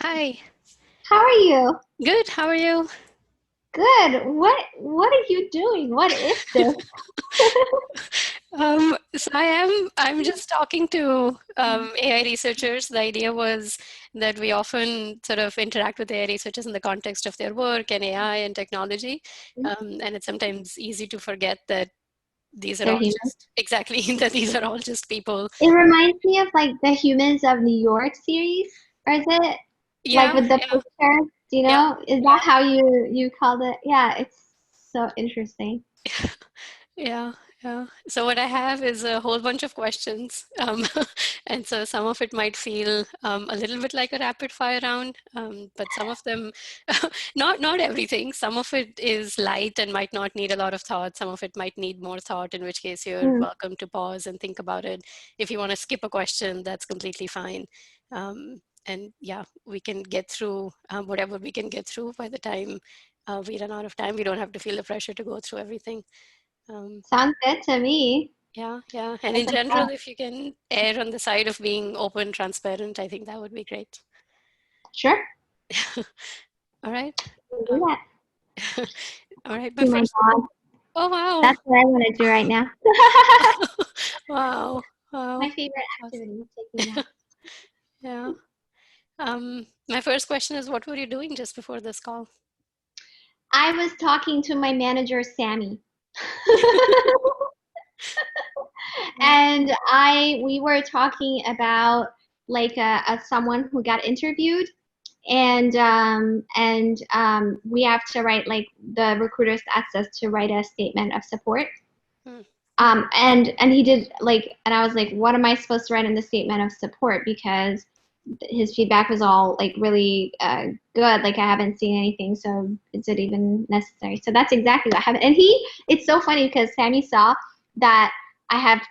Hi. How are you? Good. How are you? Good. What are you doing? What is this? I'm just talking to AI researchers. The idea was that we often sort of interact with AI researchers in the context of their work and AI and technology. And it's sometimes easy to forget that these are They're all human. just exactly that these are all just people. It reminds me of like the Humans of New York series, or is it like Yeah, with the yeah, poster? Do you yeah. know? Is that how you called it? Yeah, it's so interesting. Yeah, yeah. So what I have is a whole bunch of questions, and so some of it might feel a little bit like a rapid fire round, but some of them, not everything. Some of it is light and might not need a lot of thought. Some of it might need more thought, in which case you're Mm. welcome to pause and think about it. If you want to skip a question, that's completely fine. And yeah, we can get through whatever we can get through by the time we run out of time. We don't have to feel the pressure to go through everything. Um, Sounds good to me. yeah, yeah. And That's in okay. general, if you can err on the side of being open, transparent, I think that would be great. Sure. All right. We'll do Um, that. all right. My See my first. dog. Oh, wow. That's what I want to do right now. Wow. My Wow. favorite Awesome. activity is taking naps. Yeah. My first question is, what were you doing just before this call? I was talking to my manager, Sammy. Yeah. And I we were talking about like a someone who got interviewed, and we have to write, like, the recruiters asked us to write a statement of support. Hmm. And he did, like, and I was like, what am I supposed to write in the statement of support? Because his feedback was all like really good. Like, I haven't seen anything, so is it even necessary? So that's exactly what happened. And it's so funny because Sammy saw that I have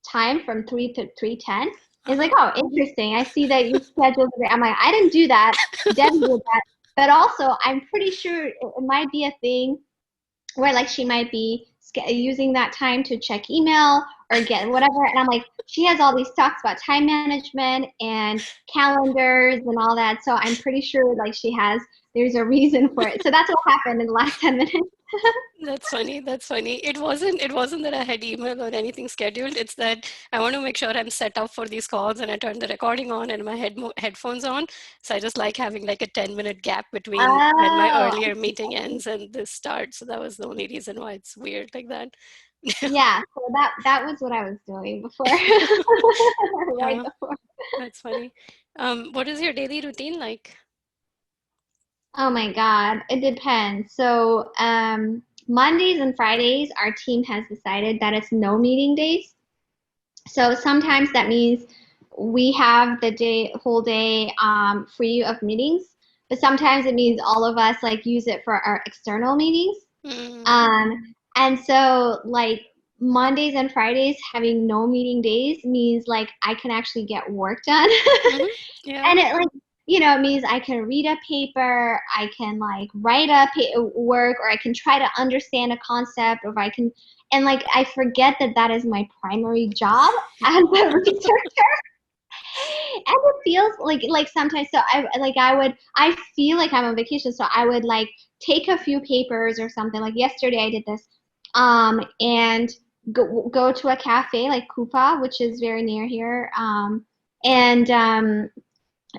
time from 3 to 3:10. He's like, Uh-huh. oh, interesting. I see that you scheduled it. I'm like, I didn't do that. Debbie did that. But also, I'm pretty sure it might be a thing where, like, she might be using that time to check email or get whatever. And I'm like, she has all these talks about time management and calendars and all that. So I'm pretty sure, like, there's a reason for it. So that's what happened in the last 10 minutes. That's funny. That's funny. It wasn't that I had email or anything scheduled. It's that I want to make sure I'm set up for these calls and I turn the recording on and my headphones on. So I just like having like a 10-minute gap between when my Oh, earlier meeting ends and this starts. So that was the only reason why it's weird like that. yeah. So that was what I was doing before, right Yeah, before. that's funny. What is your daily routine like? Oh my God, it depends. So, Mondays and Fridays, our team has decided that it's no meeting days. So sometimes that means we have the whole day free of meetings, but sometimes it means all of us like use it for our external meetings. Mm, And so, like, Mondays and Fridays having no meeting days means like I can actually get work done. hmm. Yeah. And it, like, it means I can read a paper, I can like write a work, or I can try to understand a concept, or if I can, and like I forget that that is my primary job as a researcher. And it feels like sometimes, so I feel like I'm on vacation, so I would like take a few papers or something. Like yesterday I did this, and go to a cafe like Kupa, which is very near here, and um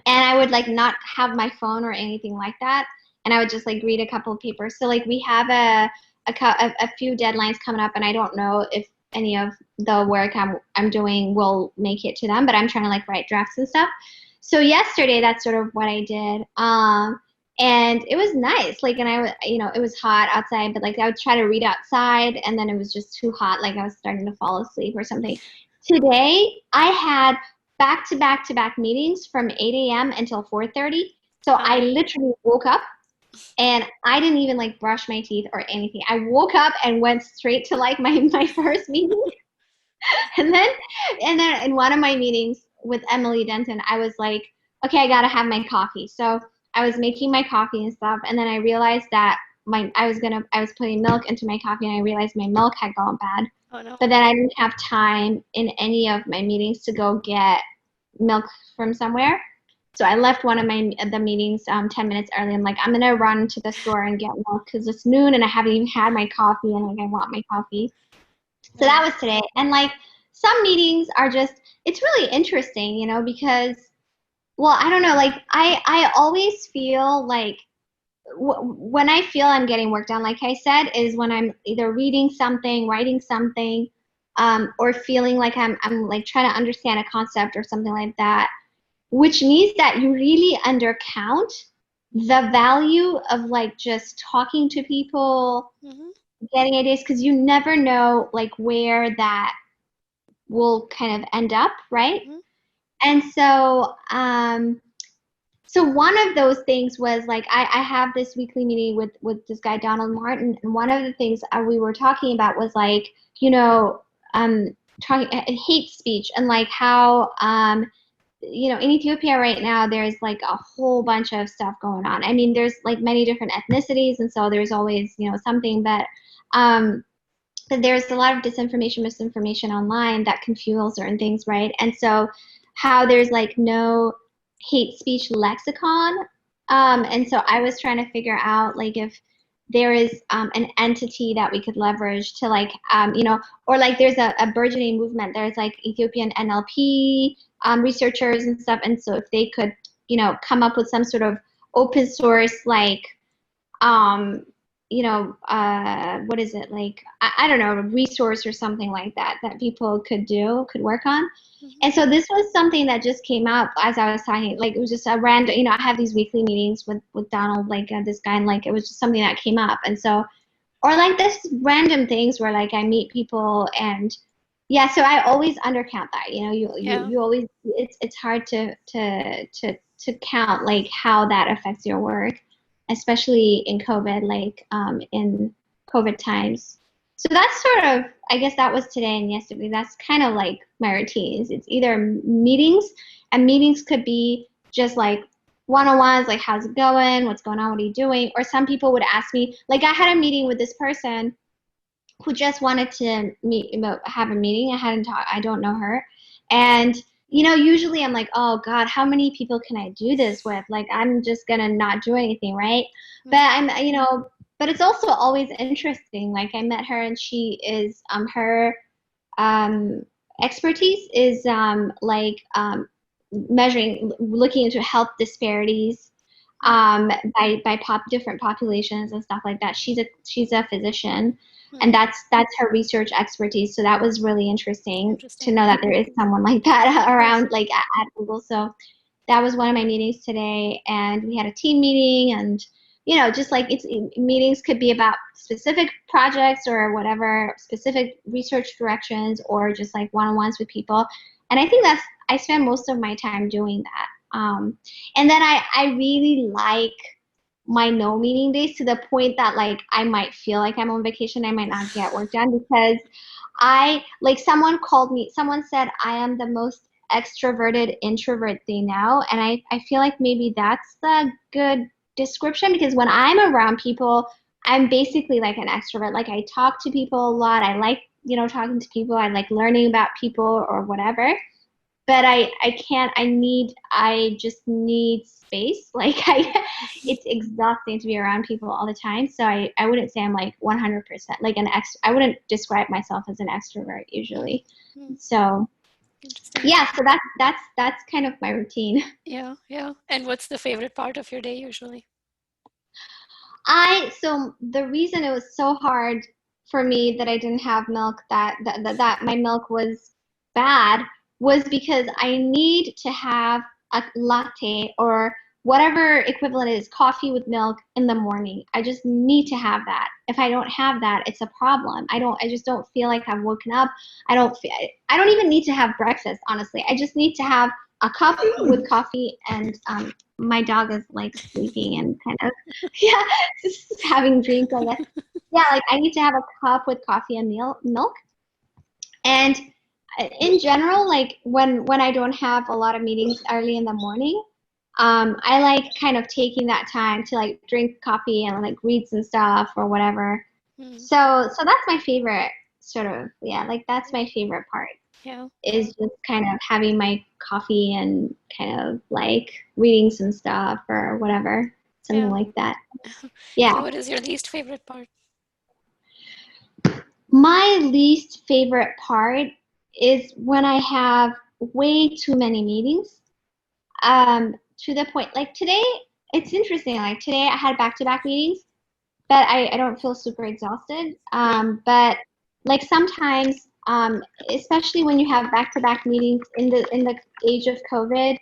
and I would like not have my phone or anything like that, and I would just like read a couple of papers. So like we have a few deadlines coming up, and I don't know if any of the work I'm doing will make it to them, but I'm trying to like write drafts and stuff. So yesterday, that's sort of what I did. And it was nice. Like, and it was hot outside, but like I would try to read outside, and then it was just too hot. Like I was starting to fall asleep or something. Today, I had back to back to back meetings from 8 a.m. until 4:30. So I Um, literally woke up and I didn't even like brush my teeth or anything. I woke up and went straight to like my first meeting. And then in one of my meetings with Emily Denton, I was like, okay, I gotta have my coffee. So I was making my coffee and stuff, and then I realized that I was putting milk into my coffee, and I realized my milk had gone bad. oh no. But then I didn't have time in any of my meetings to go get milk from somewhere. So I left one of the meetings 10 minutes early. I'm like, I'm gonna run to the store and get milk because it's noon and I haven't even had my coffee and like I want my coffee. So that was today. And like some meetings are just, it's really interesting, you know, because, well, I don't know, like I always feel like when I feel I'm getting work done, like I said, is when I'm either reading something, writing something, or feeling like I'm like trying to understand a concept or something like that, which means that you really undercount the value of like just talking to people, Mm-hmm. getting ideas, because you never know like where that will kind of end up, right? Mm-hmm. And so, so one of those things was like I have this weekly meeting with this guy Donald Martin, and one of the things we were talking about was like, you know, talking hate speech and like how you know, in Ethiopia right now there's like a whole bunch of stuff going on. I mean, there's like many different ethnicities, and so there's always, you know, something, um but there's a lot of disinformation, misinformation online that can fuel certain things, right? And so how there's like no hate speech lexicon. And so I was trying to figure out like if there is an entity that we could leverage to like, you know, or like there's a burgeoning movement. There's like Ethiopian NLP researchers and stuff. And so if they could, you know, come up with some sort of open source like um, you know, what is it like? I don't know, a resource or something like that that people could work on. Mm-hmm. And so this was something that just came up as I was talking. Like it was just a random, you know, I have these weekly meetings with Donald, like this guy, and like it was just something that came up. And so, or like this random things where like I meet people and yeah, so I always undercount that. You know, Yeah. you always it's hard to count like how that affects your work, especially in COVID, like in COVID times. So that's sort of, I guess that was today and yesterday. That's kind of like my routines. It's either meetings, and meetings could be just like one-on-ones, like how's it going, what's going on, what are you doing? Or some people would ask me, like I had a meeting with this person who just wanted to meet, have a meeting. I don't know her. And, you know, usually I'm like, oh God, how many people can I do this with? Like, I'm just gonna not do anything, right? But Mm-hmm. you know, but it's also always interesting. Like I met her and she is, her, um, expertise is, measuring, looking into health disparities, by different populations and stuff like that. She's a physician, and Mm-hmm. that's her research expertise. So that was really interesting to Interesting. know that there is someone like that Yeah. around, like at Google. So that was one of my meetings today, and we had a team meeting, and you know, just like it's meetings could be about specific projects or whatever, specific research directions, or just like one-on-ones with people. And I think I spend most of my time doing that. And then I really like my no meeting days to the point that like I might feel like I'm on vacation. I might not get work done because I like someone said I am the most extroverted introvert they know. And I feel like maybe that's the good description because when I'm around people, I'm basically like an extrovert. Like I talk to people a lot. I like, you know, talking to people. I like learning about people or whatever. But I can't, I just need space. Like it's exhausting to be around people all the time. So I wouldn't say I'm like 100% like I wouldn't describe myself as an extrovert usually. Mm-hmm. So Interesting. yeah, so that's kind of my routine. Yeah. Yeah. And what's the favorite part of your day usually? So the reason it was so hard for me that I didn't have milk, that my milk was bad, was because I need to have a latte or whatever equivalent is coffee with milk in the morning. I just need to have that. If I don't have that, it's a problem. I just don't feel like I've woken up. I don't even need to have breakfast, honestly. I just need to have a cup with coffee, and my dog is like sleeping and kind of yeah, just having drinks, I guess. Yeah, like I need to have a cup with coffee and milk. And in general, like when I don't have a lot of meetings early in the morning, I like kind of taking that time to like drink coffee and like read some stuff or whatever. Mm. So that's my favorite sort of, yeah, like that's my favorite part. Yeah. is just kind of having my coffee and kind of like reading some stuff or whatever, something Yeah. like that. Yeah. So what is your least favorite part? My least favorite part is when I have way too many meetings. To the point, like today, it's interesting. Like today, I had back-to-back meetings, but I don't feel super exhausted. Mm. But like sometimes, especially when you have back-to-back meetings in the age of COVID,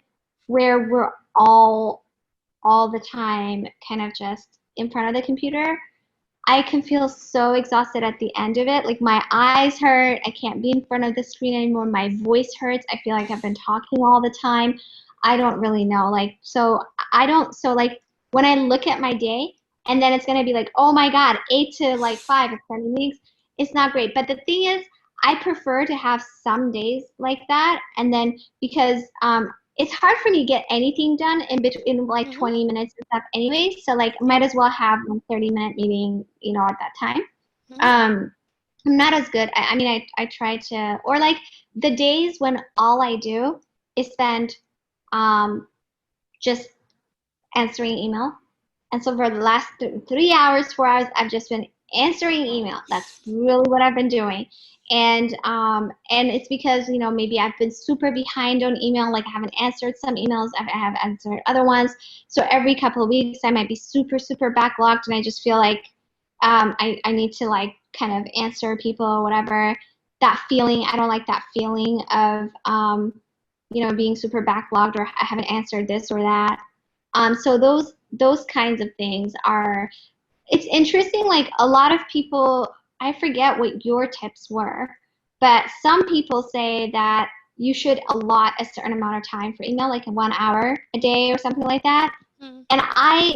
where we're all the time kind of just in front of the computer, I can feel so exhausted at the end of it. Like my eyes hurt. I can't be in front of the screen anymore. My voice hurts. I feel like I've been talking all the time. I don't really know. Like, so I don't, so like when I look at my day and then it's going to be like, oh my God, 8 to 5 or 7 weeks, it's not great. But the thing is, I prefer to have some days like that. And then because it's hard for me to get anything done in between like Mm-hmm. 20 minutes and stuff anyway. So like Yeah. might as well have a 30-minute meeting, at that time. Mm-hmm. Um, I'm not as good. I mean, I try to, or like the days when all I do is spend um, just answering email. And so for the last 3 hours, 4 hours, I've just been answering email. That's really what I've been doing. And it's because, maybe I've been super behind on email, like I haven't answered some emails, I have answered other ones. So every couple of weeks I might be super, super backlogged and I just feel like I need to like kind of answer people or whatever. That feeling, I don't like that feeling of being super backlogged or I haven't answered this or that. So those kinds of things are. It's interesting. Like a lot of people, I forget what your tips were, but some people say that you should allot a certain amount of time for email, like 1 hour a day or something like that. Mm. And I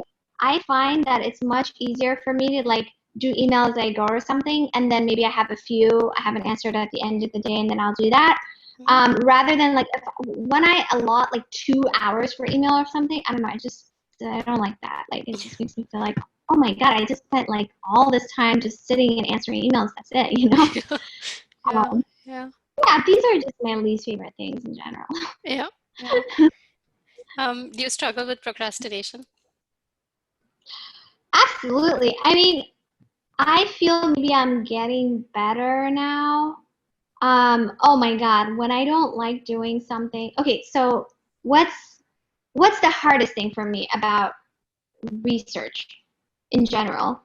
find that it's much easier for me to like do email as I go or something, and then maybe I have a few I haven't answered at the end of the day, and then I'll do that. Mm-hmm. Rather than like when I allot like 2 hours for email or something, I don't know. I don't like that. Like it just makes me feel like, oh my God, I just spent like all this time just sitting and answering emails. That's it. Yeah. Um, Yeah. yeah, these are just my least favorite things in general. Yeah. Yeah. Do you struggle with procrastination? Absolutely. I mean, I feel maybe I'm getting better now. Oh my God, when I don't like doing something. Okay, so what's the hardest thing for me about research in general?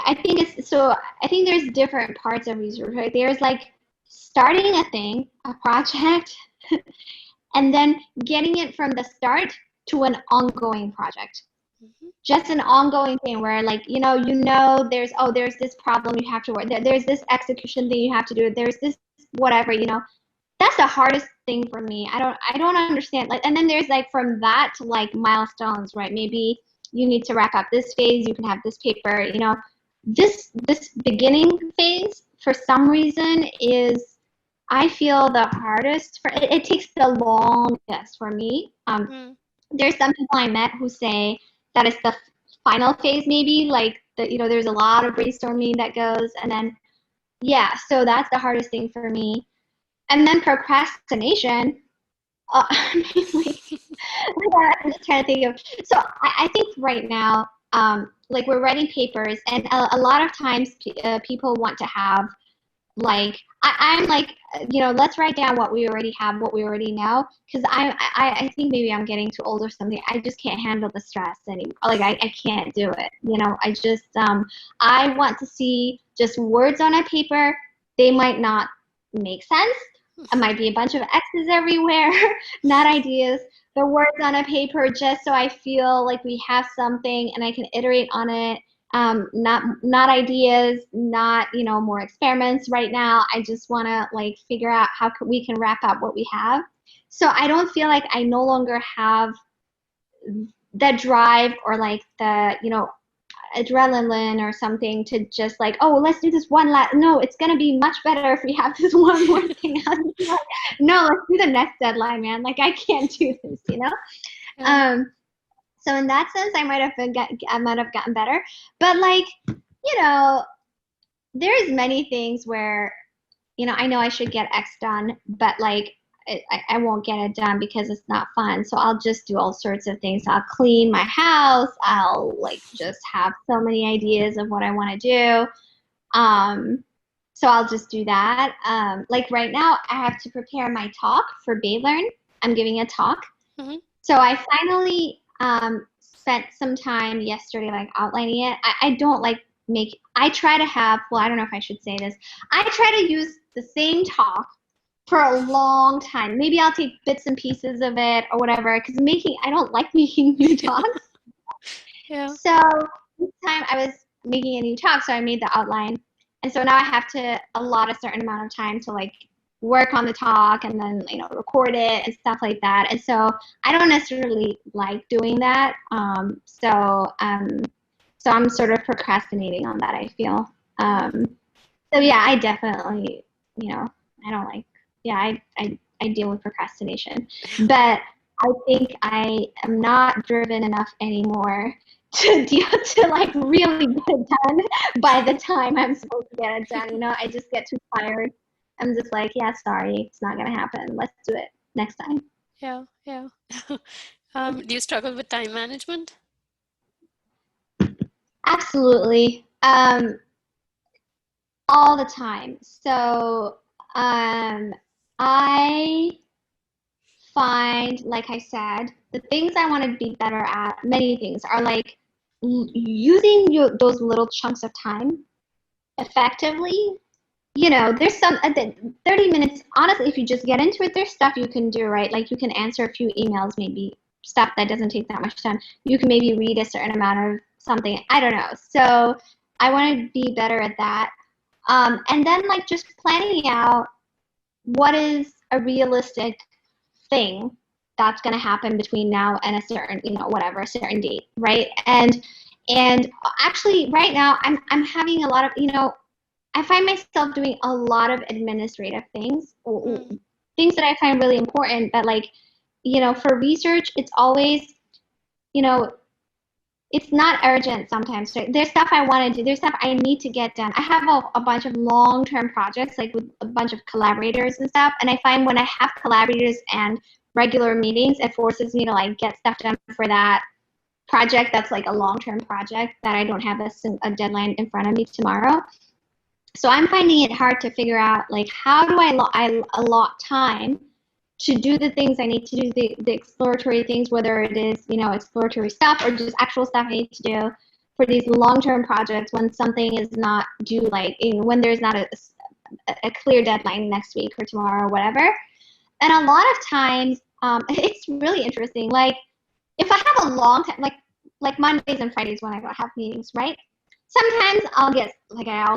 I think there's different parts of research, right? There's like starting a thing, a project, and then getting it from the start to an ongoing project. Mm-hmm. Just an ongoing thing where like there's this problem you have to work there's this execution thing you have to do, there's this whatever. That's the hardest thing for me. I don't understand, like, and then there's like from that to like milestones, right? Maybe you need to wrap up this phase, you can have this paper. This beginning phase for some reason is, I feel, the hardest for it takes the longest for me. Mm. There's some people I met who say that it's the final phase, maybe like there's a lot of brainstorming that goes, and then yeah, so that's the hardest thing for me. And then procrastination. I mean, I'm just trying to think of. So I think right now, like we're writing papers, and a lot of times people want to have like I'm like, let's write down what we already have, what we already know, because I think maybe I'm getting too old or something. I just can't handle the stress anymore. Like I can't do it. I just I want to see just words on a paper. They might not make sense. It might be a bunch of X's everywhere, not ideas. The words on a paper just so I feel like we have something and I can iterate on it. Not ideas, not more experiments right now. I just want to like figure out how we can wrap up what we have. So I don't feel like I no longer have the drive or like the adrenaline or something to just like, oh, let's do this one last. No, it's gonna be much better if we have this one more thing. No, let's do the next deadline, man. Like I can't do this. Yeah. Um, so in that sense, I might have gotten better. But like, you know, there's many things where I know I should get X done, but like I won't get it done because it's not fun. So I'll just do all sorts of things. I'll clean my house. I'll like just have so many ideas of what I want to do. So I'll just do that. Like right now, I have to prepare my talk for Baylearn. I'm giving a talk. Mm-hmm. So I finally spent some time yesterday like outlining it. I don't like I try to have, well, I don't know if I should say this. I try to use the same talk for a long time. Maybe I'll take bits and pieces of it or whatever, because I don't like making new talks. Yeah. So this time I was making a new talk, so I made the outline. And so now I have to allot a certain amount of time to like work on the talk and then, record it and stuff like that. And so I don't necessarily like doing that. So I'm sort of procrastinating on that, I feel. So yeah, I definitely, I don't like, yeah, I deal with procrastination. But I think I am not driven enough anymore to like really get it done by the time I'm supposed to get it done. I just get too tired. I'm just like, yeah, sorry, it's not gonna happen. Let's do it next time. Yeah. Yeah. Do you struggle with time management? Absolutely. All the time. So I find, like I said, the things I want to be better at, many things, are like using those little chunks of time effectively. There's some 30 minutes, honestly, if you just get into it, there's stuff you can do, right? Like you can answer a few emails, maybe stuff that doesn't take that much time. You can maybe read a certain amount of something. I don't know. So I want to be better at that. And then like just planning out what is a realistic thing that's going to happen between now and a certain, whatever, a certain date, right? And actually right now I'm having a lot of, I find myself doing a lot of administrative things, things that I find really important, but like, for research, it's always, it's not urgent sometimes. Right? There's stuff I want to do. There's stuff I need to get done. I have a bunch of long-term projects, like with a bunch of collaborators and stuff. And I find when I have collaborators and regular meetings, it forces me to like get stuff done for that project that's like a long-term project that I don't have a deadline in front of me tomorrow. So I'm finding it hard to figure out like how do I allot time to do the things I need to do, the exploratory things, whether it is, exploratory stuff or just actual stuff I need to do for these long-term projects when something is not due, like when there's not a clear deadline next week or tomorrow or whatever. And a lot of times, it's really interesting. Like if I have a long time, like Mondays and Fridays when I have meetings, right? Sometimes I'll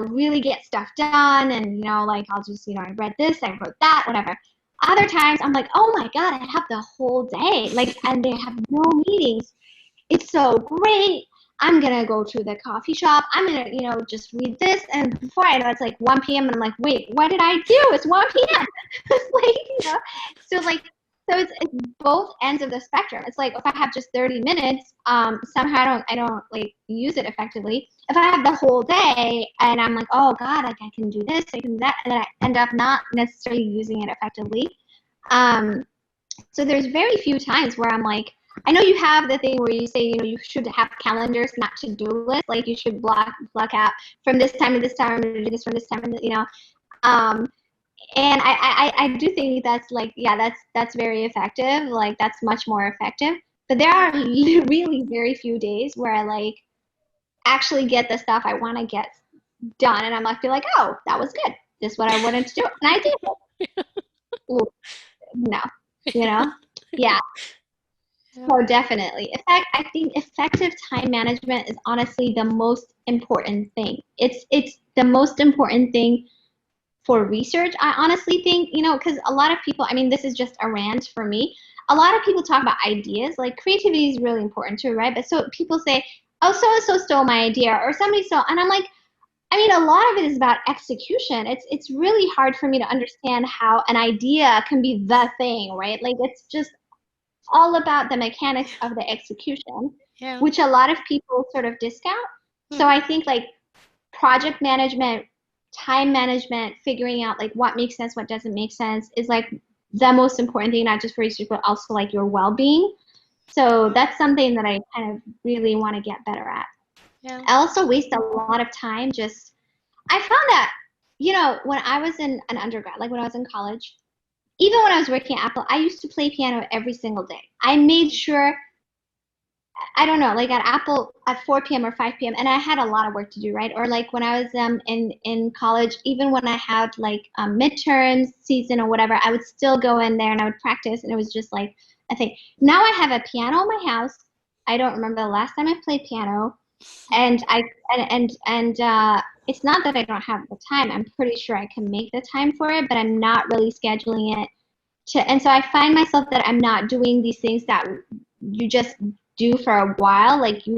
really get stuff done and, like I'll just, I read this, I wrote that, whatever. Other times I'm like, oh my God, I have the whole day. Like, and they have no meetings. It's so great. I'm going to go to the coffee shop. I'm going to, just read this. And before I know it's like 1 p.m. and I'm like, wait, what did I do? It's 1 p.m. It's like, so like, so it's both ends of the spectrum. It's like if I have just 30 minutes, somehow I don't like use it effectively. If I have the whole day and I'm like, oh God, like I can do this, I can do that, and then I end up not necessarily using it effectively. So there's very few times where I'm like, I know you have the thing where you say, you should have calendars, not to-do lists. Like you should block out from this time to this time, I'm going to do this from this time, and I do think that's like, yeah, that's very effective. Like that's much more effective. But there are really very few days where I like actually get the stuff I want to get done, and I feel like, oh, that was good. This is what I wanted to do, and I did it. Ooh, no, yeah. So definitely. In fact, I think effective time management is honestly the most important thing. It's the most important thing for research. I honestly think, because a lot of people, I mean, this is just a rant for me. A lot of people talk about ideas, like creativity is really important too, right? But so people say, oh, so-and-so stole my idea or somebody stole, and I'm like, I mean, a lot of it is about execution. It's really hard for me to understand how an idea can be the thing, right? Like it's just all about the mechanics of the execution, Yeah. which a lot of people sort of discount. So I think like project management time management, figuring out like what makes sense, what doesn't make sense is like the most important thing, not just for research, but also like your well-being. So that's something that I kind of really want to get better at. Yeah. I also waste a lot of time just, I found that, when I was in an undergrad, like when I was in college, even when I was working at Apple, I used to play piano every single day. I made sure, I don't know, like at Apple at 4 p.m. or 5 p.m. and I had a lot of work to do, right? Or like when I was in college, even when I had like midterms season or whatever, I would still go in there and I would practice, and it was just like a thing. Now I have a piano in my house. I don't remember the last time I played piano, and it's not that I don't have the time. I'm pretty sure I can make the time for it, but I'm not really scheduling it and so I find myself that I'm not doing these things that you just do for a while. Like you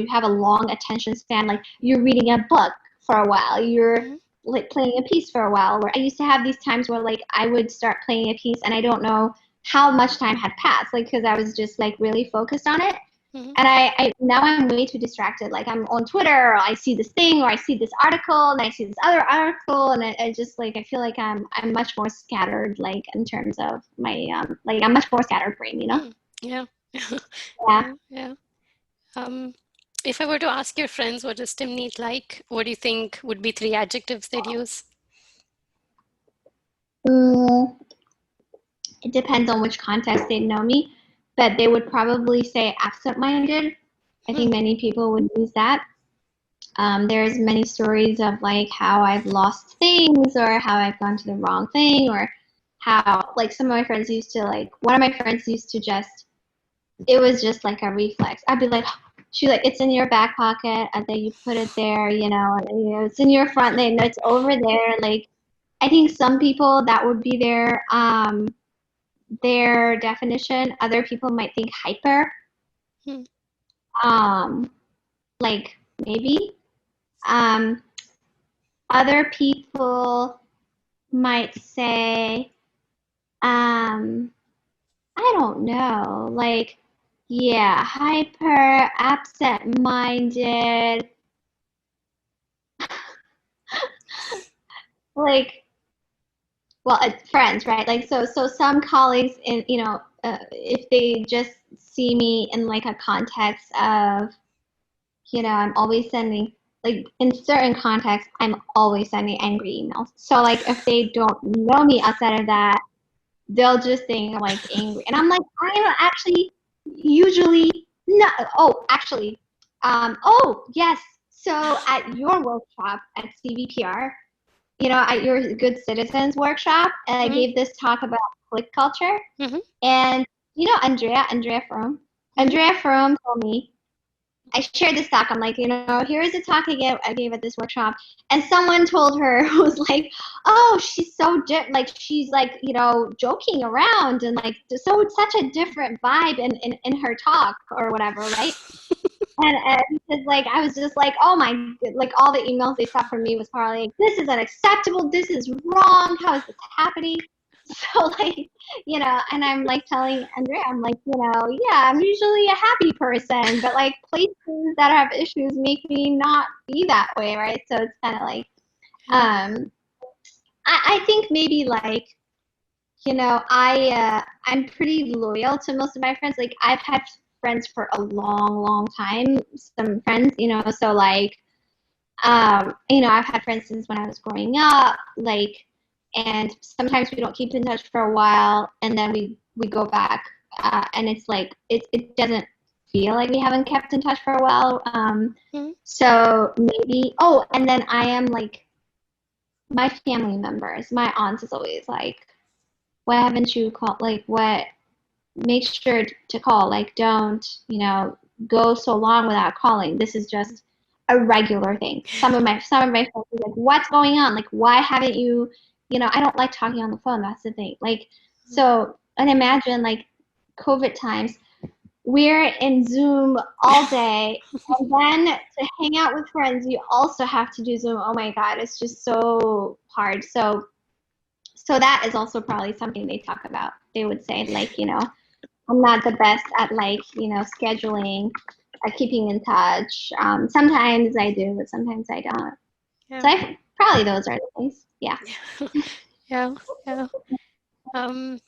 have a long attention span. Like you're reading a book for a while. You're Mm-hmm. like playing a piece for a while. Where I used to have these times where like I would start playing a piece and I don't know how much time had passed. Like because I was just like really focused on it. Mm-hmm. And I now I'm way too distracted. Like I'm on Twitter, or I see this thing, or I see this article, and I see this other article, and I just like I feel like I'm much more scattered, like in terms of my like I'm much more scattered brain, you know? Mm. Yeah. Yeah. Yeah. Yeah. Um, if I were to ask your friends what is Timnit like, what do you think would be three adjectives they'd use? Mm, it depends on which context they know me, but they would probably say absent-minded. I Hmm. think many people would use that. There's many stories of like how I've lost things or how I've gone to the wrong thing or how like some of my friends used to like one of my friends used to just it was just like a reflex. I'd be like she's like it's in your back pocket and then you put it there, and, it's in your front then it's over there. Like I think some people that would be their definition. Other people might think hyper. Hmm. Um like maybe. Um Other people might say, um, I don't know, like, yeah, hyper, absent-minded, like, well, friends, right? Like, so some colleagues in, if they just see me in like a context of, I'm always sending, like, in certain contexts, I'm always sending angry emails. So, like, if they don't know me outside of that, they'll just think I'm like angry. And I'm like, I am actually usually not. Oh, actually, oh, yes. So at your workshop at CVPR, at your Good Citizens workshop, and I Hmm. gave this talk about click culture. Hmm. And, Andrea Fromm, Hmm. told me, I shared this talk. I'm like, here is a talk I gave at this workshop. And someone told her who was like, oh, she's so like she's like, joking around and like so it's such a different vibe in her talk or whatever, right? And because like I was just like, oh my, like all the emails they saw from me was probably like, this is unacceptable, this is wrong, how is this happening? So like, and I'm like telling Andrea, I'm like, yeah, I'm usually a happy person, but like places that have issues make me not be that way, right? So it's kind of like, Yeah. um, I think maybe like, I'm pretty loyal to most of my friends. Like I've had friends for a long, long time. Some friends, so like, I've had friends since when I was growing up, like, and sometimes we don't keep in touch for a while, and then we go back, and it's like it doesn't feel like we haven't kept in touch for a while. Hmm. So maybe. Oh, and then I am like my family members. My aunt is always like, "Why haven't you called? Like, what? Make sure to call. Like, don't go so long without calling. This is just a regular thing. Some of my friends are like, what's going on? Like, why haven't you? I don't like talking on the phone. That's the thing. Like, so and imagine like COVID times. We're in Zoom all day, and then to hang out with friends, you also have to do Zoom. Oh my God, it's just so hard. So that is also probably something they talk about. They would say like, I'm not the best at like, scheduling, keeping in touch. Sometimes I do, but sometimes I don't. So Yeah. Probably those are the things. Yeah. Yeah, yeah. Um,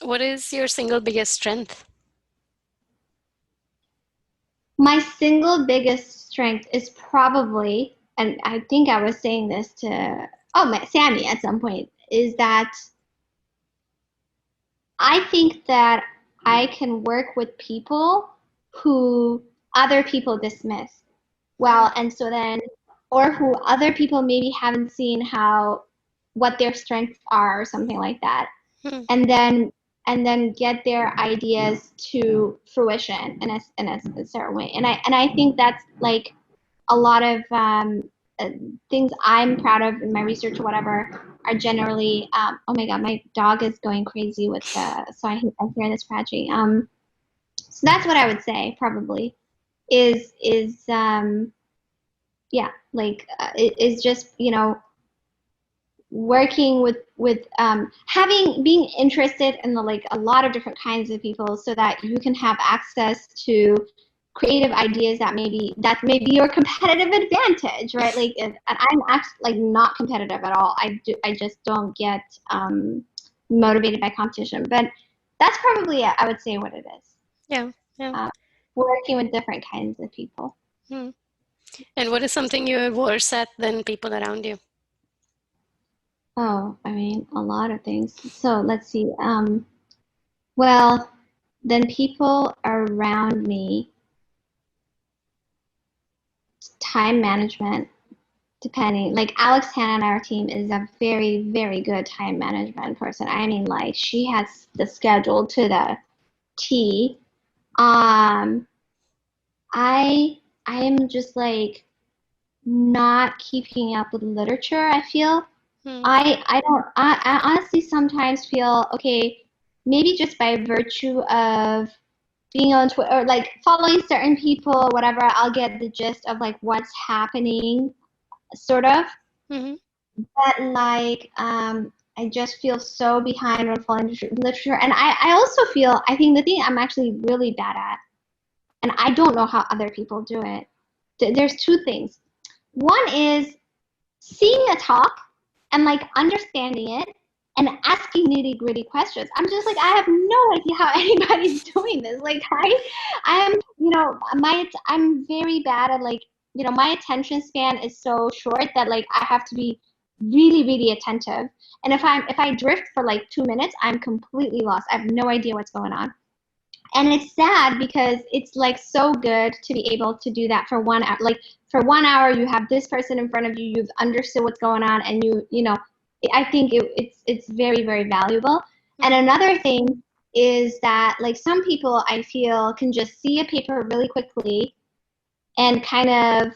what is your single biggest strength? My single biggest strength is probably, and I think I was saying this to Sammy at some point, is that I think that I can work with people who other people dismiss. Hmm, Well, and so then, or who other people maybe haven't seen what their strengths are or something like that. hmm, And then get their ideas to fruition in a certain way. And I think that's like a lot of uh, things I'm proud of in my research or whatever are generally oh my god, my dog is going crazy with so I hear this scratching. So that's what I would say probably is yeah, like is just, working with having being interested in like a lot of different kinds of people so that you can have access to creative ideas that may be your competitive advantage, right? Like and I'm actually like not competitive at all. I just don't get motivated by competition, but that's probably I would say what it is. yeah, yeah. uh, Working with different kinds of people. Hmm. And what is something you're worse at than people around you? Oh, I mean, a lot of things. So let's see. Well, then people around me, time management, depending. Like Alex Hanna on our team is a very, very good time management person. I mean, like she has the schedule to the T. Um, I am just like not keeping up with literature, I feel. Hmm, I honestly sometimes feel okay, maybe just by virtue of being on Twitter or like following certain people or whatever, I'll get the gist of like what's happening, sort of. hmm, But like, I just feel so behind on following literature, and I also feel I think the thing I'm actually really bad at, and I don't know how other people do it. There's two things. One is seeing a talk and like understanding it and asking nitty gritty questions. I'm just like, I have no idea how anybody's doing this. Like I am, I'm very bad at like, my attention span is so short that like I have to be really, really attentive. And if I drift for like 2 minutes, I'm completely lost. I have no idea what's going on. And it's sad because it's like so good to be able to do that for 1 hour. Like for 1 hour you have this person in front of you, you've understood what's going on, and I think it's very, very valuable. And hmm, another thing is that like some people I feel can just see a paper really quickly and kind of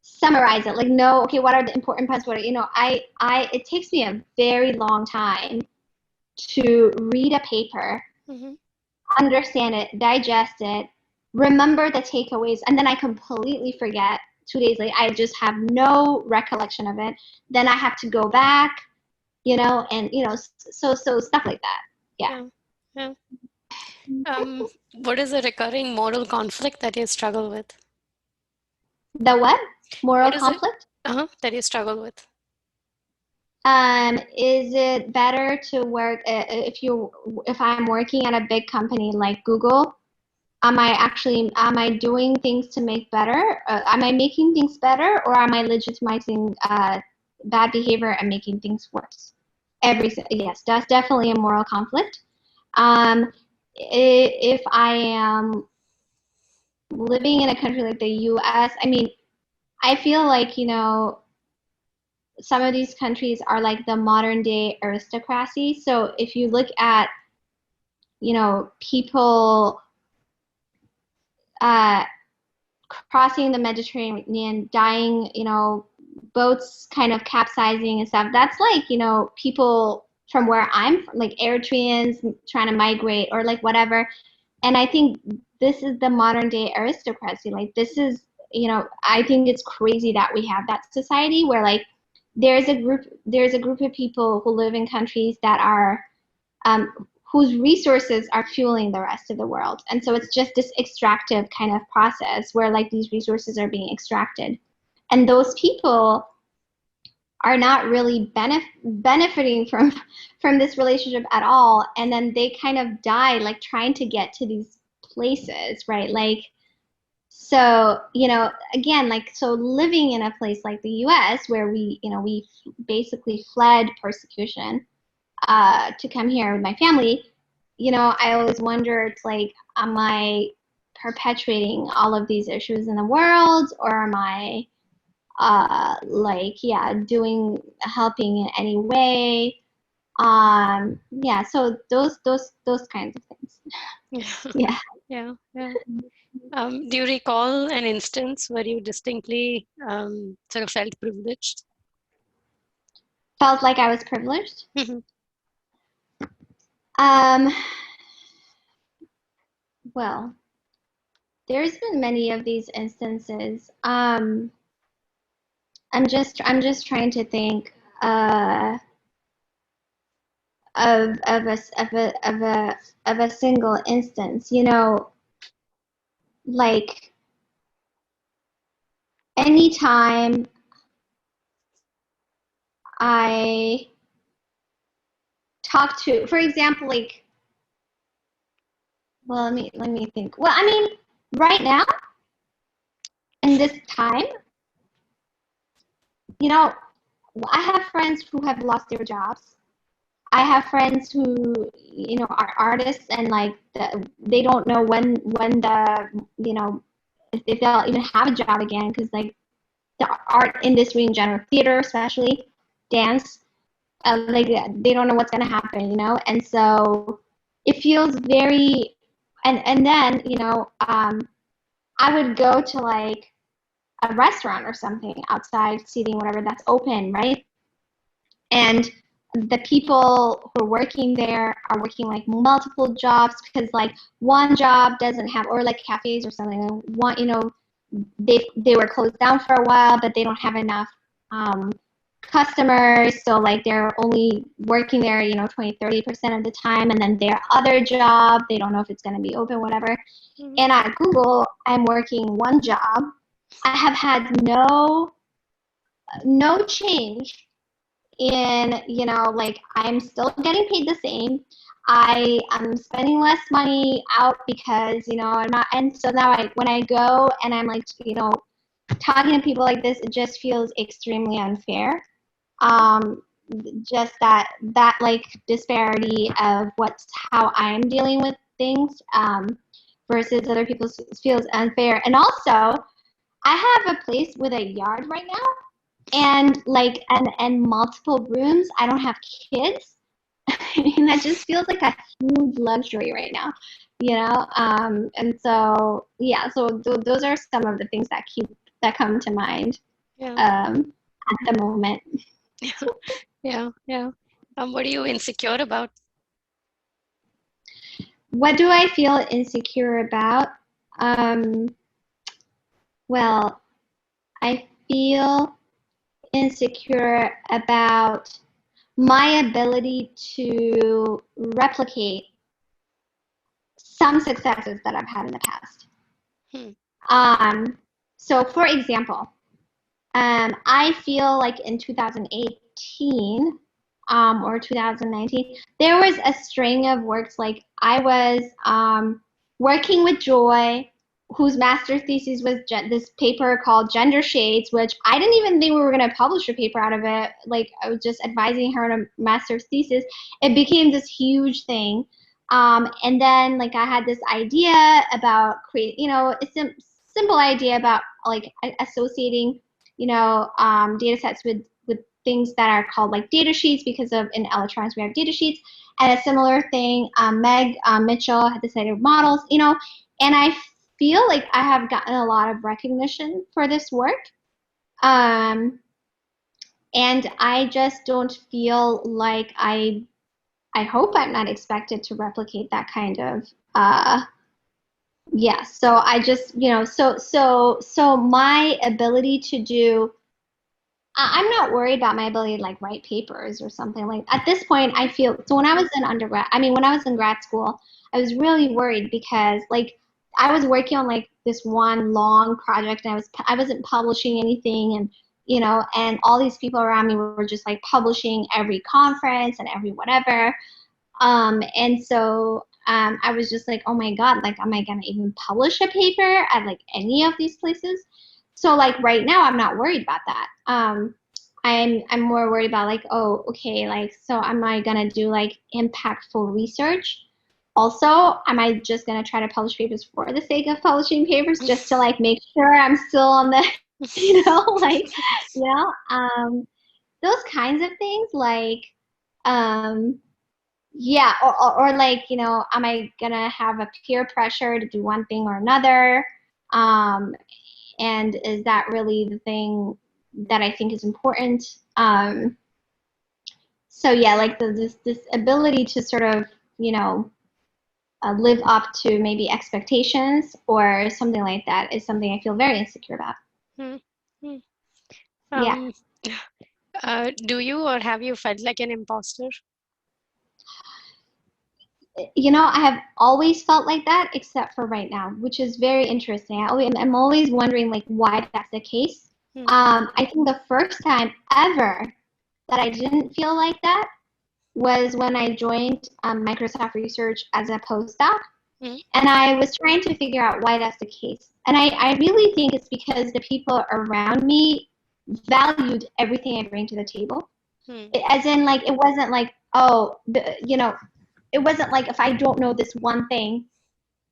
summarize it, like know, okay, what are the important parts, I it takes me a very long time to read a paper, hmm. understand it, digest it, remember the takeaways, and then I completely forget 2 days later. I just have no recollection of it. Then I have to go back, and so stuff like that. Yeah. Yeah, yeah. What is a recurring moral conflict that you struggle with? The what? Moral What is it? conflict? That you struggle with. Is it better to work if I'm working at a big company like Google? Am I doing things to make better? Am I making things better, or am I legitimizing bad behavior and making things worse? Yes, that's definitely a moral conflict. Um, if I am living in a country like the U.S., I mean, I feel like, some of these countries are like the modern day aristocracy. So if you look at, people uh, crossing the Mediterranean, dying, boats kind of capsizing and stuff. That's like, people from where I'm from, like Eritreans trying to migrate or like whatever. And I think this is the modern day aristocracy. Like this is, I think it's crazy that we have that society where like there's a group of people who live in countries that are whose resources are fueling the rest of the world. And so it's just this extractive kind of process where like these resources are being extracted. And those people are not really benefiting from this relationship at all, and then they kind of die like trying to get to these places, right? Like, so, again, like, so living in a place like the US where we basically fled persecution to come here with my family, I always wonder, it's like, am I perpetuating all of these issues in the world, or am I like, yeah, helping in any way? Yeah, so those kinds of things. Yeah. Yeah, yeah. Do you recall an instance where you distinctly sort of felt privileged? Felt like I was privileged. Mhm. Um, well, there's been many of these instances. I'm just trying to think of a single instance. Like, anytime I talk to, for example, like, well, let me think. Well, I mean, right now in this time, you know, I have friends who have lost their jobs. I have friends who, are artists, and like they don't know when if they'll even have a job again, because like the art industry in general, theater especially, dance, like they don't know what's gonna happen, and so it feels very, and then I would go to like a restaurant or something outside seating, whatever that's open, right? And the people who are working there are working like multiple jobs, because like one job doesn't have, or like cafes or something, one, they were closed down for a while, but they don't have enough customers, so like they're only working there 20-30% of the time, and then their other job, they don't know if it's going to be open, whatever. Mhm. And at Google, I'm working one job. I have had no change in, like, I'm still getting paid the same. I'm spending less money out because I'm not, and so now when I go and I'm like, talking to people like this, it just feels extremely unfair. um just that like disparity of how I'm dealing with things, versus other people, feels unfair. And also, I have a place with a yard right now, and like, and multiple rooms. I don't have kids. And that just feels like a huge luxury right now, and so, yeah, so those are some of the things that come to mind Yeah, at the moment. yeah, yeah. What are you insecure about? What do I feel insecure about? Um, well, I feel insecure about my ability to replicate some successes that I've had in the past. Hmm. Um, so, for example, I feel like in 2018, or 2019, there was a string of works. Like, I was working with Joy, whose master's thesis was this paper called Gender Shades, which I didn't even think we were going to publish a paper out of it. Like, I was just advising her on a master's thesis. It became this huge thing. And then, like, I had this idea about it's a simple idea about like associating data sets with things that are called like data sheets, because of in electronics we have data sheets. And a similar thing, Meg Mitchell had this idea of models, and I feel like I have gotten a lot of recognition for this work. And I just don't feel like I hope I'm not expected to replicate that kind of yeah. So I just, so my ability to do, I'm not worried about my ability to like write papers or something. Like, at this point, I feel, so when I was in undergrad, I mean, when I was in grad school, I was really worried because like I was working on like this one long project, and I wasn't publishing anything, and and all these people around me were just like publishing every conference and every whatever. And so I was just like, oh my God, like, am I gonna even publish a paper at like any of these places? So like right now, I'm not worried about that. I'm more worried about like, oh, okay, like, so am I gonna do like impactful research? Also, am I just gonna try to publish papers for the sake of publishing papers, just to like make sure I'm still on the, like, you know, those kinds of things, like, um, yeah, or like, am I gonna have a peer pressure to do one thing or another? And is that really the thing that I think is important? So yeah, like this ability to sort of, live up to maybe expectations or something like that is something I feel very insecure about. Hmm. Hmm. Yeah. Um, do you or have you felt like an imposter? I have always felt like that except for right now, which is very interesting. I'm always wondering like why that's the case. Hmm. I think the first time ever that I didn't feel like that was when I joined Microsoft Research as a postdoc. Hmm. And I was trying to figure out why that's the case. And I really think it's because the people around me valued everything I bring to the table. Hmm. As in, like, it wasn't like, oh, it wasn't like if I don't know this one thing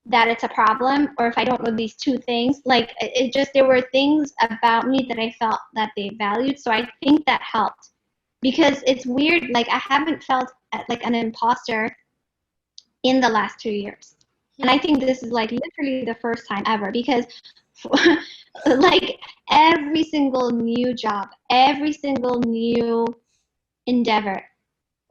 that it's a problem, or if I don't know these two things. Like, it just, there were things about me that I felt that they valued. So I think that helped. Because it's weird, like, I haven't felt like an imposter in the last 2 years. And Hmm. I think this is like literally the first time ever, because like every single new job, every single new endeavor,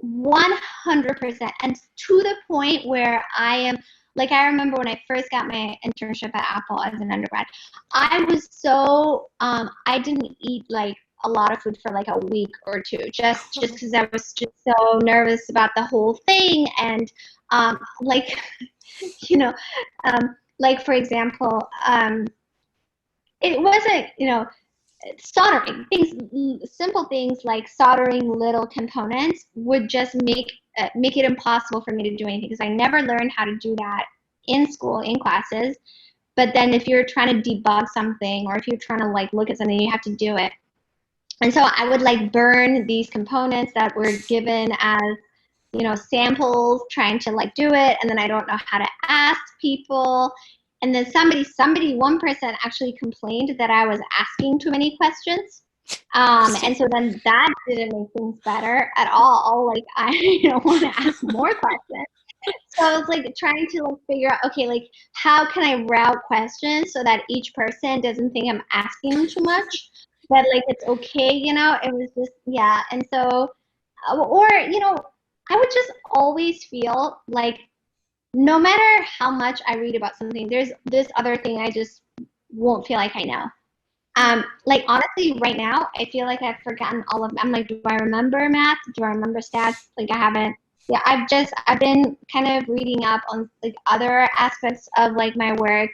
100%, and to the point where I am like, I remember when I first got my internship at Apple as an undergrad, I was so I didn't eat like a lot of food for like a week or two, just because I was just so nervous about the whole thing. And like, you know like, for example, it wasn't, soldering things, simple things like soldering little components would just make it impossible for me to do anything, because I never learned how to do that in school, in classes. But then if you're trying to debug something, or if you're trying to like look at something, you have to do it. And so I would like burn these components that were given as, samples, trying to like do it, and then I don't know how to ask people. And then one person actually complained that I was asking too many questions. And so then that didn't make things better at all. Like, I don't want to ask more questions. So I was like trying to like figure out, okay, like, how can I route questions so that each person doesn't think I'm asking too much, but like it's okay, It was just, yeah. And so, or I would just always feel like no matter how much I read about something, there's this other thing I just won't feel like I know. Like, honestly, right now, I feel like I've forgotten all of. I'm like, do I remember math? Do I remember stats? Like, I haven't. Yeah, I've been kind of reading up on like other aspects of like my work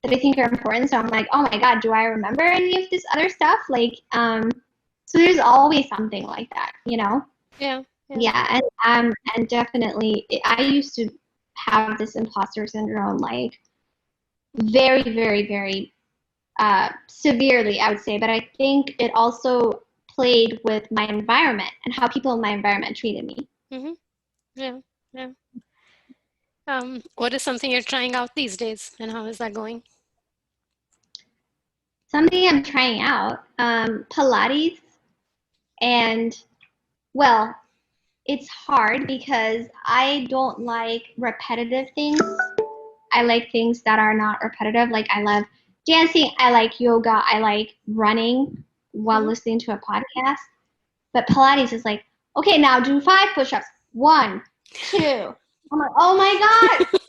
that I think are important. So I'm like, oh my God, do I remember any of this other stuff? Like, so there's always something like that. Yeah. Yeah. Yeah, and definitely, I used to have this imposter syndrome, like very, very, very severely, I would say. But I think it also played with my environment and how people in my environment treated me. Hmm. Yeah. Yeah. What is something you're trying out these days, and how is that going? Something I'm trying out, Pilates, and well, it's hard because I don't like repetitive things. I like things that are not repetitive. Like, I love dancing, I like yoga, I like running while Hmm. listening to a podcast. But Pilates is like, okay, now do 5 push-ups. 1, 2. I'm like, oh my God, 5.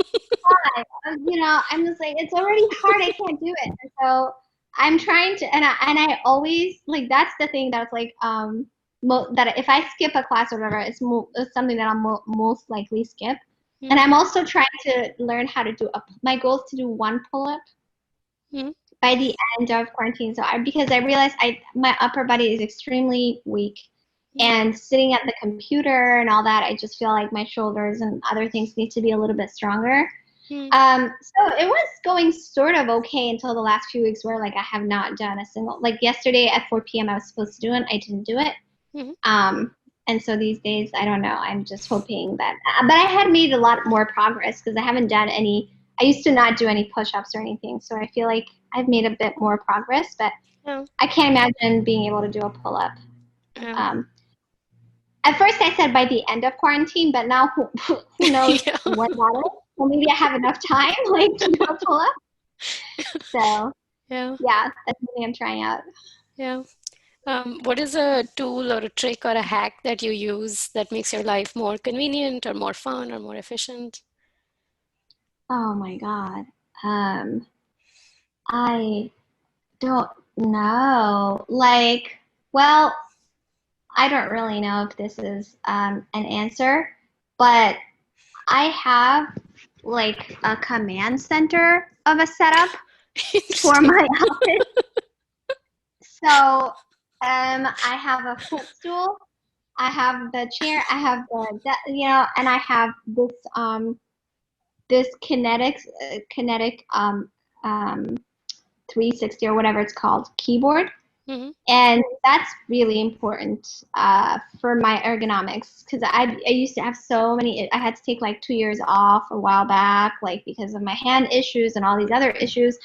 I'm just like, it's already hard. I can't do it. And so I'm trying to, and I always like, that's the thing that's like, that if I skip a class or whatever, it's something that I'll most likely skip. And Hmm. I'm also trying to learn how to do my goal is to do one pull-up. Hmm. by the end of quarantine. So because I realized my upper body is extremely weak, Mm, and sitting at the computer and all that, I just feel like my shoulders and other things need to be a little bit stronger. mm, So it was going sort of okay until the last few weeks where like I have not done a single, like yesterday at 4 p.m. I was supposed to do it. I didn't do it. mhm. And so these days, I don't know. I'm just hoping that, but I had made a lot more progress because I haven't done any, I used to not do any push-ups or anything. So I feel like I've made a bit more progress, but Yeah, I can't imagine being able to do a pull-up. yeah, Um, at first I said by the end of quarantine, but now who knows yeah, what that is. Well, maybe I have enough time like to do a pull-up. So yeah, yeah, that's something I'm trying out. yeah. What is a tool or a trick or a hack that you use that makes your life more convenient or more fun or more efficient? Oh my God. Um, I don't know. Like, well, I don't really know if this is an answer, but I have like a command center of a setup for Interesting. my office. So I have a footstool, I have the chair, I have and I have this kinetic um 360 or whatever it's called keyboard. Hmm. And that's really important for my ergonomics because I used to have so many. I had to take like 2 years off a while back, like because of my hand issues and all these other issues.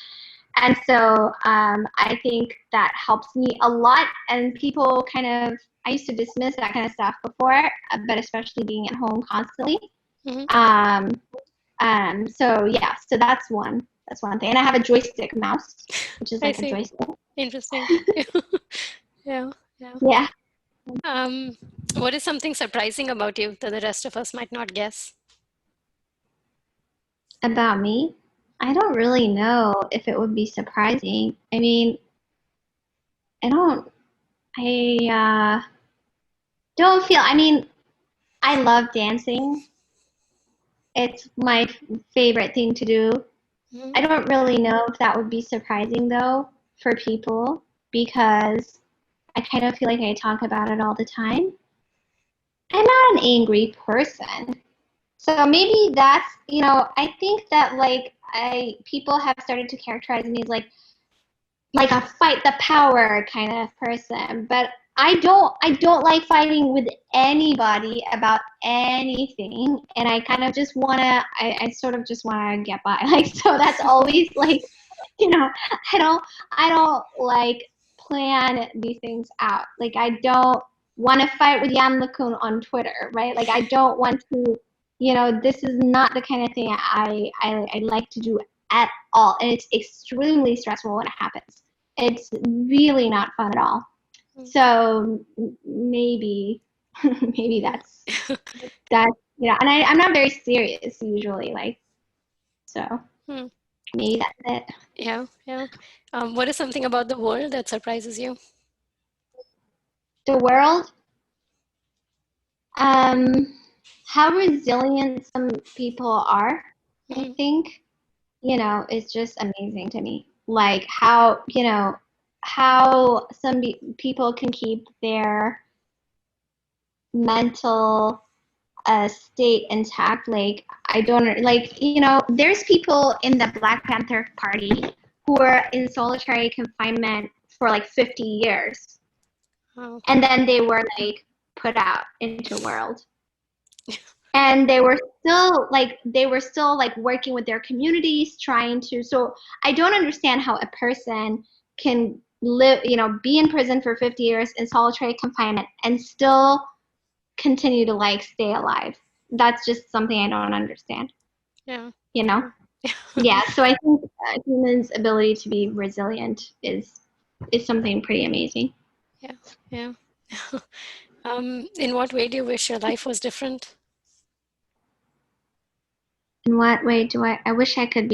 And so I think that helps me a lot. And people kind of, I used to dismiss that kind of stuff before, but especially being at home constantly. Hmm. Um, so yeah, so that's one. That's one thing. And I have a joystick mouse, which is I like a see. joystick. Interesting. Yeah, yeah. Yeah. Um, what is something surprising about you that the rest of us might not guess? About me? I don't really know if it would be surprising. I mean, I don't, I don't feel, I mean, I love dancing. It's my favorite thing to do. Hmm. I don't really know if that would be surprising though for people because I kind of feel like I talk about it all the time. I'm not an angry person. So maybe that's, I think that like people have started to characterize me as like a fight the power kind of person, but I don't like fighting with anybody about anything, and I kind of just I sort of just wanna get by. Like so that's always like, you know, I don't I don't like plan these things out. Like I don't want to fight with Jan LeCun on Twitter, right? Like I don't want to, this is not the kind of thing I like to do at all. And it's extremely stressful when it happens. It's really not fun at all. So maybe maybe Hmm. that and I'm not very serious usually, like so Hmm. maybe that's it. Yeah, yeah. What is something about the world that surprises you? The world, um, how resilient some people are, I Hmm. think, is just amazing to me. Like how, how some people can keep their mental state intact. Like I don't like, there's people in the Black Panther Party who are in solitary confinement for like 50 years, Oh, and then they were like put out into the world, and they were still like working with their communities trying to. So I don't understand how a person can live, be in prison for 50 years in solitary confinement and still continue to like stay alive. That's just something I don't understand, yeah. you know. Yeah, so I think humans ability to be resilient is something pretty amazing. Yeah, yeah. In what way do you wish your life was different? In what way do I wish I could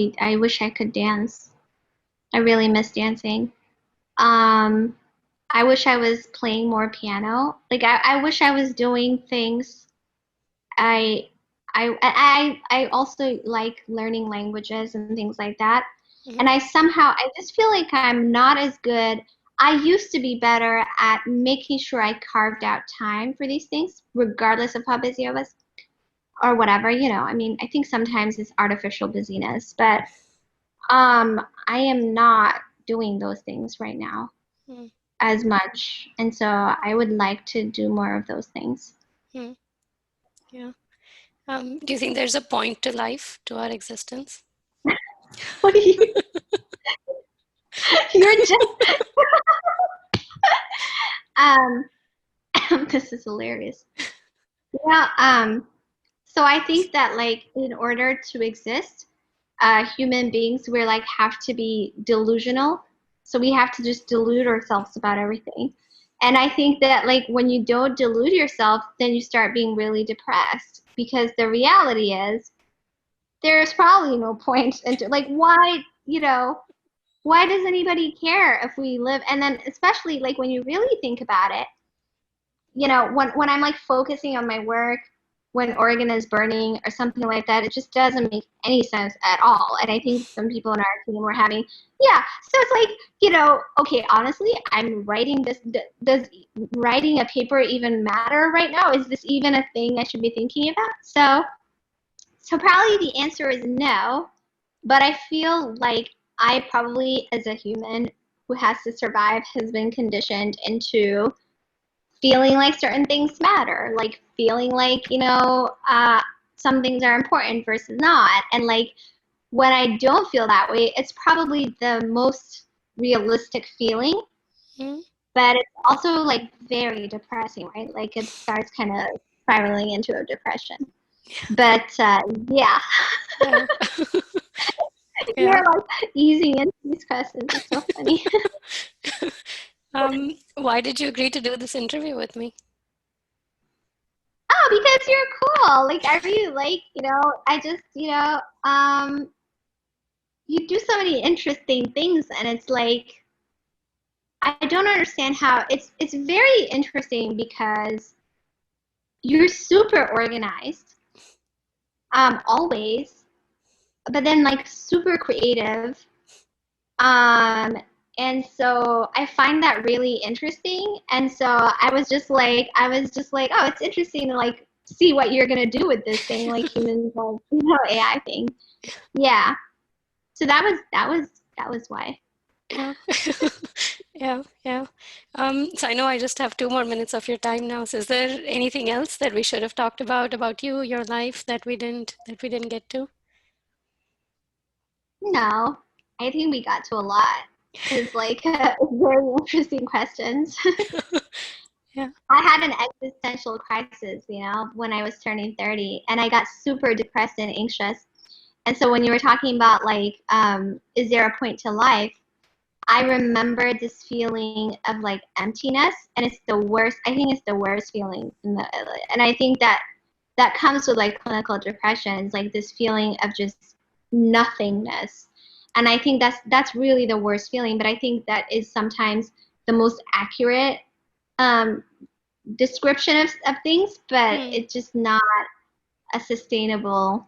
dance. I really miss dancing. um I wish I was playing more piano. Like I wish I was doing things. I I also like learning languages and things like that. And Mm-hmm. I just feel like I'm not as good. I used to be better at making sure I carved out time for these things, regardless of how busy I was or whatever, I mean, I think sometimes it's artificial busyness, but I am not doing those things right now as much. And so I would like to do more of those things. Mm-hmm. Yeah. Do you think there's a point to life, to our existence? What are you? You're just um this is hilarious. Yeah, so I think that like in order to exist, human beings we're like have to be delusional. So we have to just delude ourselves about everything. And I think that like when you don't delude yourself, then you start being really depressed because the reality is there's probably no point into like why does anybody care if we live? And then especially like when you really think about it, when I'm like focusing on my work, when Oregon is burning or something like that, it just doesn't make any sense at all. And I think some people in our team were having, yeah. So it's like, okay, honestly, I'm writing this. Does writing a paper even matter right now? Is this even a thing I should be thinking about? So probably the answer is no. But I feel like I probably, as a human who has to survive, has been conditioned into feeling like certain things matter, like feeling like, some things are important versus not. And like when I don't feel that way, it's probably the most realistic feeling, Mm-hmm. but it's also like very depressing, right? Like it starts kind of spiraling into a depression. But yeah, Yeah. Yeah. you're like easing into these questions. It's so funny. Why did you agree to do this interview with me? Oh, because you're cool. Like I really like, I just, you do so many interesting things and it's like I don't understand how it's very interesting because you're super organized, always, but then like super creative. Um, and so I find that really interesting. And so I was just like, oh, it's interesting to like see what you're gonna do with this thing, like humans, like AI thing. Yeah. So that was why. Yeah. Yeah, yeah. So I know I just have 2 more minutes of your time now. So is there anything else that we should have talked about you, your life that we didn't get to? No, I think we got to a lot. It's like very interesting questions. Yeah. I had an existential crisis, when I was turning 30, and I got super depressed and anxious. And so when you were talking about like, is there a point to life? I remember this feeling of like emptiness, and it's the worst. I think it's the worst feeling and I think that comes with like clinical depression. It's like this feeling of just nothingness. And I think that's really the worst feeling, but I think that is sometimes the most accurate um, description of things, but Hmm. it's just not a sustainable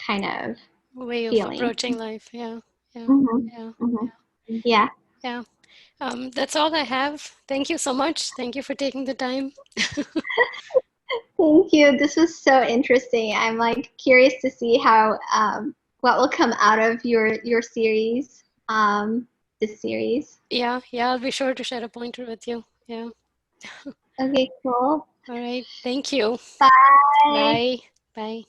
kind of Way of feeling. approaching life. Yeah. Yeah. Hmm. Yeah. Hmm. Yeah. Yeah. That's all I have. Thank you so much. Thank you for taking the time. Thank you. This was so interesting. I'm like curious to see how what will come out of your series, this series. Yeah. Yeah. I'll be sure to share a pointer with you. Yeah. Okay, cool. All right. Thank you. Bye. Bye. Bye.